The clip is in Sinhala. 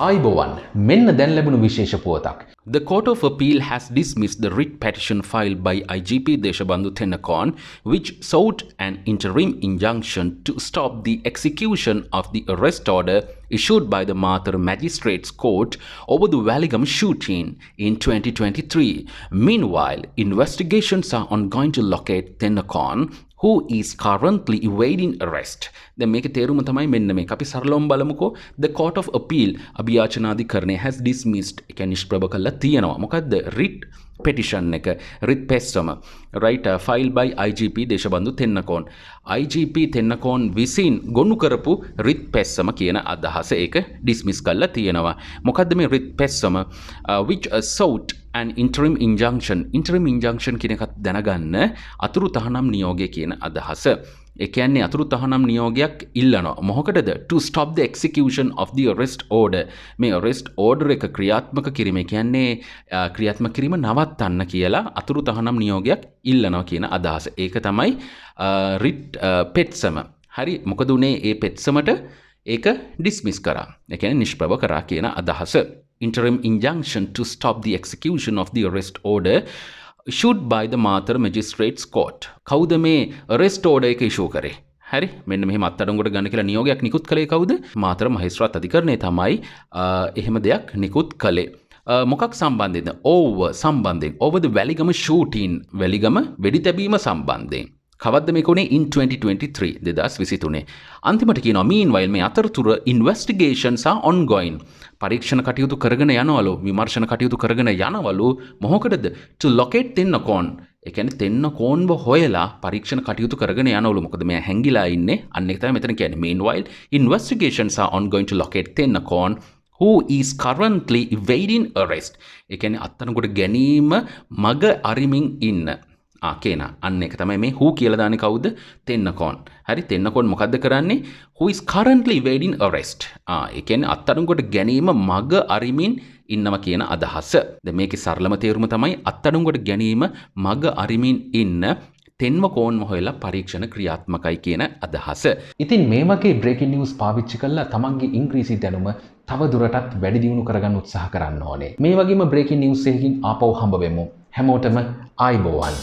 ආයිබෝවන් මෙන්න දැන් ලැබුණු විශේෂ පුවතක්. The Court of Appeal has dismissed the writ petition filed by IGP Deshabandhu Tennakoon, which sought an interim injunction to stop the execution of the arrest order issued by the Mathura Magistrates Court over the Waligam shooting in 2023. Meanwhile, investigations are ongoing to locate Tennakoon, who is currently evading arrest. දැන් මේකේ තේරුම තමයි මෙන්න මේක. අපි සරලවම බලමුකෝ. The Court of Appeal අභියාචනාධිකරණය has dismissed එක නිෂ්ප්‍රභ කළා තියෙනවා. මොකද්ද? writ petition එක writ පෙස්සම right filed by IGP Deshabandu Tennakoon. IGP Tennakoon විසින් ගොනු කරපු writ පෙස්සම කියන අදහස ඒක dismiss කළා තියෙනවා. මොකද්ද මේ writ පෙස්සම? Which sought an interim injunction කියන එකත් දැනගන්න අතුරු තහනම් නියෝගය කියන අදහස. ඒ කියන්නේ අතුරු තහනම් නියෝගයක් ඉල්ලනවා. මොකකටද? To stop the execution of the arrest order. මේ arrest order එක ක්‍රියාත්මක කිරීම කියන්නේ ක්‍රියාත්මක කිරීම නවත්තන්න කියලා අතුරු තහනම් නියෝගයක් ඉල්ලනවා කියන අදහස. ඒක තමයි writ පෙත්සම. හරි. මොකද උනේ ඒ පෙත්සමට ඒක dismiss කරා. ඒ කියන්නේ නිෂ්ප්‍රභ කරා කියන අදහස. Interim injunction to stop the execution of the arrest order issued by the Mathura Magistrates Court. කවුද මේ arrest order එක issue කරේ? හරි. මෙන්න මෙහෙම අත්අඩංගුවට ගන්න කියලා නියෝගයක් නිකුත් කළේ කවුද? මාතර මහේස්ත්‍රාත් අධිකරණය තමයි එහෙම දෙයක් නිකුත් කළේ. මොකක් සම්බන්ධයෙන්ද? සම්බන්ධයෙන්. over the Waligam shooting. Weligama වෙඩි තැබීම සම්බන්ධයෙන්. කවද්ද මේක උනේ? in 2023 2023. අන්තිමට කියනවා meanwhile මේ අතරතුර investigations are ongoing. පරීක්ෂණ කටයුතු කරගෙන යනවලු, විමර්ශන කටයුතු කරගෙන යනවලු. මොකකටද? to locate Tennakoon. ඒ කියන්නේ Tennakoonව හොයලා පරීක්ෂණ කටයුතු කරගෙන යනවලු. මොකද මෙයා හැංගිලා ඉන්නේ. අන්න ඒක තමයි මෙතන කියන්නේ. meanwhile investigations are ongoing to locate Tennakoon, who is currently evading arrest. ඒ කියන්නේ අත්අඩංගුවට ගැනීම මග අරිමින් ඉන්න. කියන අන්න එක තමයි මේ who කියලා දාන්නේ කවුද? Tennakoon. හරි. Tennakoon මොකද්ද කරන්නේ? who is currently evading arrest. ඒ කියන්නේ අත්අඩංගුවට ගැනීම මග අරිමින් ඉන්නවා කියන අදහස. දැන් මේකේ සරලම තේරුම තමයි අත්අඩංගුවට ගැනීම මග අරිමින් ඉන්න Tennakoon හොයලා පරීක්ෂණ ක්‍රියාත්මකයි කියන අදහස. ඉතින් මේ වගේ breaking news පාවිච්චි කරලා තමන්ගේ ඉංග්‍රීසි දැනුම තව දුරටත් වැඩි දියුණු කරගන්න උත්සාහ කරන්න ඕනේ. මේ වගේම breaking news එකකින් ආපහු හම්බ වෙමු. හැමෝටම ආයිබෝවන්.